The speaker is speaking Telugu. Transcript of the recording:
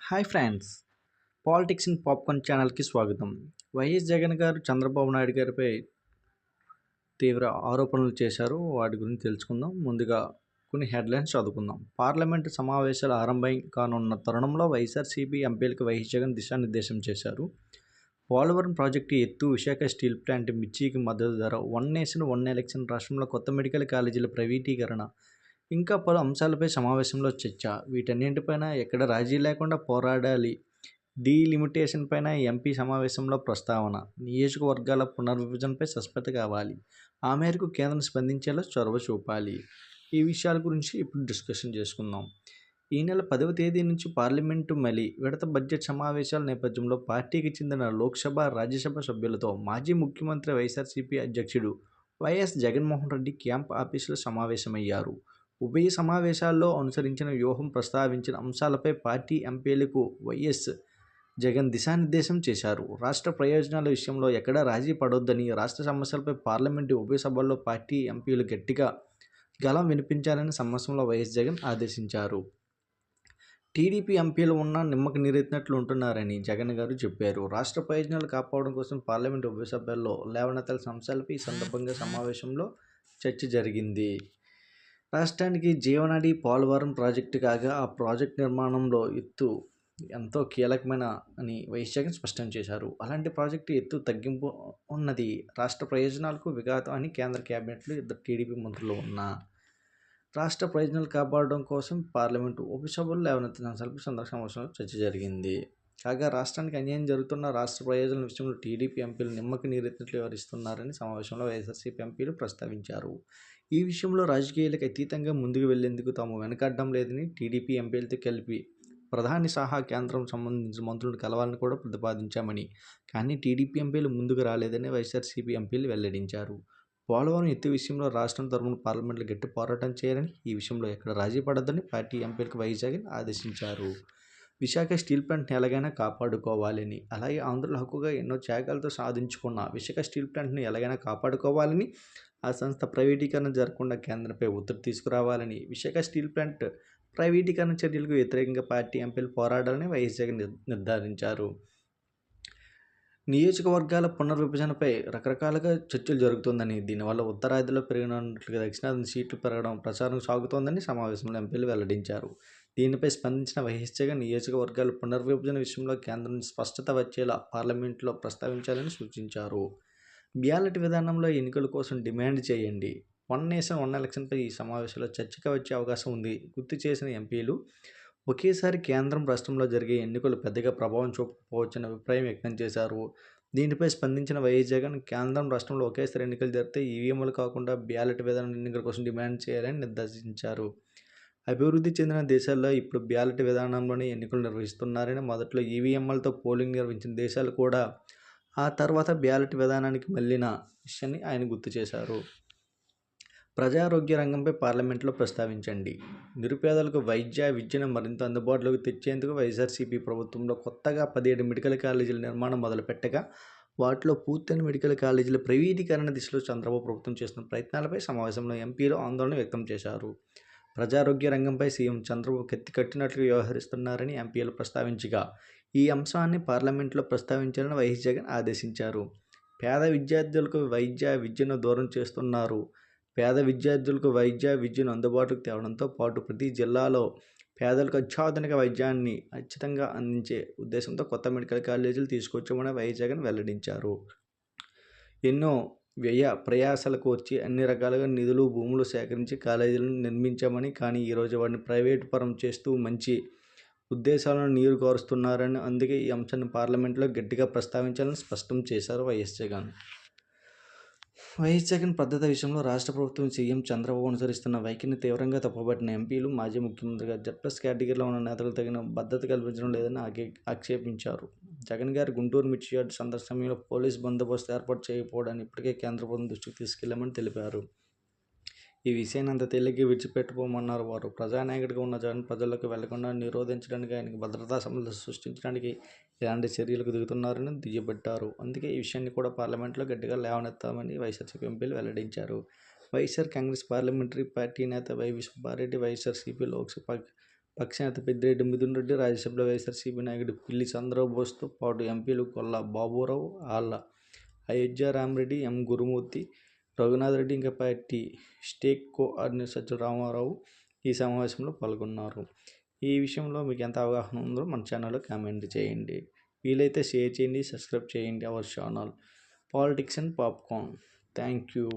Hi friends, politics in popcorn ఛానల్కి స్వాగతం. వైఎస్ జగన్ గారు చంద్రబాబు నాయుడు గారిపై తీవ్ర ఆరోపణలు చేశారు. వాటి గురించి తెలుసుకుందాం. ముందుగా కొన్ని హెడ్లైన్స్ చదువుకుందాం. పార్లమెంటు సమావేశాలు ఆరంభం కానున్న తరుణంలో వైఎస్ఆర్సీపీ ఎంపీలకు వైఎస్ జగన్ దిశానిర్దేశం చేశారు. పోలవరం ప్రాజెక్టు ఎత్తు, విశాఖ స్టీల్ ప్లాంట్ మిర్చికి మద్దతు ధర, వన్ నేషన్ వన్ ఎలక్షన్, రాష్ట్రంలో కొత్త మెడికల్ కాలేజీల ప్రైవేటీకరణ, ఇంకా పలు అంశాలపై సమావేశంలో చర్చ. వీటన్నింటిపైన ఎక్కడ రాజీ లేకుండా పోరాడాలి. డీలిమిటేషన్ పైన ఎంపీ సమావేశంలో ప్రస్తావన. నియోజకవర్గాల పునర్విభజనపై స్పష్టత కావాలి. ఆ మేరకు కేంద్రం స్పందించేలా చొరవ చూపాలి. ఈ విషయాల గురించి ఇప్పుడు డిస్కషన్ చేసుకుందాం. ఈ నెల 10వ తేదీ నుంచి పార్లమెంటు మలి విడత బడ్జెట్ సమావేశాల నేపథ్యంలో పార్టీకి చెందిన లోక్సభ, రాజ్యసభ సభ్యులతో మాజీ ముఖ్యమంత్రి, వైఎస్ఆర్సీపీ అధ్యక్షుడు వైఎస్ జగన్మోహన్ రెడ్డి క్యాంప్ ఆఫీసులో సమావేశమయ్యారు. ఉభయ సమావేశాల్లో అనుసరించిన వ్యూహం, ప్రస్తావించిన అంశాలపై పార్టీ ఎంపీలకు వైఎస్ జగన్ దిశానిర్దేశం చేశారు. రాష్ట్ర ప్రయోజనాల విషయంలో ఎక్కడా రాజీ పడొద్దని, రాష్ట్ర సమస్యలపై పార్లమెంటు ఉభయ సభల్లో పార్టీ ఎంపీలు గట్టిగా గళం వినిపించాలని సమావేశంలో వైఎస్ జగన్ ఆదేశించారు. టీడీపీ ఎంపీలు ఉన్నా నిమ్మకు నీరెత్తినట్లు ఉంటున్నారని జగన్ గారు చెప్పారు. రాష్ట్ర ప్రయోజనాలు కాపాడడం కోసం పార్లమెంటు ఉభయ సభల్లో లేవనెత్తాల్సిన అంశాలపై ఈ సందర్భంగా సమావేశంలో చర్చ జరిగింది. రాష్ట్రానికి జీవనాడి పోలవరం ప్రాజెక్టు కాగా, ఆ ప్రాజెక్టు నిర్మాణంలో ఎత్తు ఎంతో కీలకమైన అని వైఎస్ జగన్ స్పష్టం చేశారు. అలాంటి ప్రాజెక్టు ఎత్తు తగ్గింపు ఉన్నది రాష్ట్ర ప్రయోజనాలకు విఘాతం అని కేంద్ర కేబినెట్లో ఇద్దరు టీడీపీ మంత్రులు ఉన్నా రాష్ట్ర ప్రయోజనాలు కాపాడడం కోసం పార్లమెంటు ఉభయ సభలు లేవనెత్తిన అంశాలపై సమావేశంలో చర్చ జరిగింది. కాగా రాష్ట్రానికి అన్యాయం జరుగుతున్న రాష్ట్ర ప్రయోజనాల విషయంలో టీడీపీ ఎంపీలు నిమ్మకు నీరెత్తినట్లు వ్యవహరిస్తున్నారని సమావేశంలో వైఎస్ఆర్సీపీ ఎంపీలు ప్రస్తావించారు. ఈ విషయంలో రాజకీయాలకు అతీతంగా ముందుకు వెళ్లేందుకు తాము వెనకాడడం లేదని, టీడీపీ ఎంపీలతో కలిపి ప్రధాని సహా కేంద్రం సంబంధించిన మంత్రులను కలవాలని కూడా ప్రతిపాదించామని, కానీ టీడీపీ ఎంపీలు ముందుకు రాలేదని వైఎస్ఆర్సీపీ ఎంపీలు వెల్లడించారు. పోలవరం ఎత్తు విషయంలో రాష్ట్రం తరపున పార్లమెంట్లో గట్టి పోరాటం చేయాలని, ఈ విషయంలో ఎక్కడ రాజీ పడొద్దని పార్టీ ఎంపీలకు వైఎస్ జగన్ ఆదేశించారు. విశాఖ స్టీల్ ప్లాంట్ని ఎలాగైనా కాపాడుకోవాలని, అలాగే ఆంధ్రుల హక్కుగా ఎన్నో త్యాగాలతో సాధించుకున్న విశాఖ స్టీల్ ప్లాంట్ని ఎలాగైనా కాపాడుకోవాలని, ఆ సంస్థ ప్రైవేటీకరణ జరగకుండా కేంద్రంపై ఒత్తిడి తీసుకురావాలని, విశాఖ స్టీల్ ప్లాంట్ ప్రైవేటీకరణ చర్యలకు వ్యతిరేకంగా పార్టీ ఎంపీలు పోరాడాలని వైఎస్ జగన్ నిర్ధారించారు. నియోజకవర్గాల పునర్విభజనపై రకరకాలుగా చర్చలు జరుగుతోందని, దీనివల్ల ఉత్తరాదిలో పెరిగినట్లుగా దక్షిణాది సీట్లు పెరగడం ప్రచారం సాగుతోందని సమావేశంలో ఎంపీలు వెల్లడించారు. దీనిపై స్పందించిన వైఎస్ జగన్ నియోజకవర్గాల పునర్విభజన విషయంలో కేంద్రం స్పష్టత వచ్చేలా పార్లమెంట్లో ప్రస్తావించాలని సూచించారు. బ్యాలెట్ విధానంలో ఎన్నికల కోసం డిమాండ్ చేయండి. వన్ నేషన్ వన్ ఎలక్షన్పై ఈ సమావేశంలో చర్చగా వచ్చే అవకాశం ఉంది గుర్తు చేసిన ఎంపీలు, ఒకేసారి కేంద్రం, రాష్ట్రంలో జరిగే ఎన్నికలు పెద్దగా ప్రభావం చూపకపోవచ్చని అభిప్రాయం వ్యక్తం చేశారు. దీనిపై స్పందించిన వైఎస్ జగన్, కేంద్రం, రాష్ట్రంలో ఒకేసారి ఎన్నికలు జరిగితే ఈవీఎంలు కాకుండా బ్యాలెట్ విధానం ఎన్నికల కోసం డిమాండ్ చేయాలని నిర్దేశించారు. అభివృద్ధి చెందిన దేశాల్లో ఇప్పుడు బ్యాలెట్ విధానంలోనే ఎన్నికలు నిర్వహిస్తున్నారని, మొదట్లో ఈవీఎంలతో పోలింగ్ నిర్వహించిన దేశాలు కూడా ఆ తర్వాత బ్యాలెట్ విధానానికి మళ్లిన విషయాన్ని ఆయన గుర్తు చేశారు. ప్రజారోగ్య రంగంపై పార్లమెంట్లో ప్రస్తావించండి. నిరుపేదలకు వైద్య, విద్యను మరింత అందుబాటులోకి తెచ్చేందుకు వైఎస్ఆర్సీపీ ప్రభుత్వంలో కొత్తగా 17 మెడికల్ కాలేజీల నిర్మాణం మొదలుపెట్టగా, వాటిలో పూర్తయిన మెడికల్ కాలేజీల ప్రైవేటీకరణ దిశలో చంద్రబాబు ప్రభుత్వం చేస్తున్న ప్రయత్నాలపై సమావేశంలో ఎంపీలు ఆందోళన వ్యక్తం చేశారు. ప్రజారోగ్య రంగంపై సీఎం చంద్రబాబు కత్తి కట్టినట్లు వ్యవహరిస్తున్నారని ఎంపీలు ప్రస్తావించగా, ఈ అంశాన్ని పార్లమెంట్లో ప్రస్తావించాలని వైఎస్ జగన్ ఆదేశించారు. పేద విద్యార్థులకు వైద్య, విద్యను దూరం చేస్తున్నారు. పేద విద్యార్థులకు వైద్య, విద్యను అందుబాటులోకి తేవడంతో పాటు ప్రతి జిల్లాలో పేదలకు అత్యాధునిక వైద్యాన్ని ఉచితంగా అందించే ఉద్దేశంతో కొత్త మెడికల్ కాలేజీలు తీసుకొచ్చామని వైఎస్ జగన్ వెల్లడించారు. ఎన్నో వ్యయ ప్రయాసాలకు వచ్చి అన్ని రకాలుగా నిధులు, భూములు సేకరించి కాలేజీలను నిర్మించామని, కానీ ఈరోజు వాటిని ప్రైవేటు పరం చేస్తూ మంచి ఉద్దేశాలను నీరు కారుస్తున్నారని, అందుకే ఈ అంశాన్ని పార్లమెంట్లో గట్టిగా ప్రస్తావించాలని స్పష్టం చేశారు వైఎస్ జగన్. వైఎస్ జగన్ పద్ధతి విషయంలో రాష్ట్ర ప్రభుత్వం, సీఎం చంద్రబాబు అనుసరిస్తున్న వైఖరిని తీవ్రంగా తప్పుపట్టిన ఎంపీలు, మాజీ ముఖ్యమంత్రిగా జెడ్+ కేటగిరీలో ఉన్న నేతలకు తగిన భద్రత కల్పించడం లేదని ఆక్షేపించారు. జగన్ గారి గుంటూరు మిర్చి యార్డు సందర్శన సమయంలో పోలీసు బందోబస్తు ఏర్పాటు చేయకపోవడాన్ని ఇప్పటికే కేంద్ర ప్రభుత్వం దృష్టికి తీసుకెళ్లామని తెలిపారు. ఈ విషయాన్ని అంత తేలిగ్గా విడిచిపెట్టబోమన్నారు వారు. ప్రజానాయకుడిగా ఉన్న జగన్ ప్రజల్లోకి వెళ్లకుండా నిరోధించడానికి, ఆయనకు భద్రతా సమస్యలు సృష్టించడానికి ఇలాంటి చర్యలకు దిగుతున్నారని దుయ్యబట్టారు. అందుకే ఈ విషయాన్ని కూడా పార్లమెంట్లో గట్టిగా లేవనెత్తామని వైఎస్ఆర్సీపీ ఎంపీలు వెల్లడించారు. వైఎస్ఆర్ కాంగ్రెస్ పార్లమెంటరీ పార్టీ నేత వైవి సుబ్బారెడ్డి, వైఎస్ఆర్సీపీ లోక్సభ పక్షనేత పెద్దిరెడ్డి మిథున్ రెడ్డి, రాజ్యసభలో వైఎస్ఆర్సీపీ నాయకుడు పిల్లి చంద్రబాబు బోస్తో పాటు ఎంపీలు కొల్లా బాబురావు, ఆళ్ల అయోధ్య రామిరెడ్డి, ఎం గురుమూర్తి, రఘునాథ్ రెడ్డి, ఇంకా party state coordinator Sajjala Ramarao ఈ సమావేశంలో పాల్గొన్నారు. ఈ విషయంలో మీకు ఎంత అవగాహన ఉందో మన ఛానల్లో కామెంట్ చేయండి. వీలైతే షేర్ చేయండి, సబ్స్క్రైబ్ చేయండి our channel politics and popcorn. Thank you.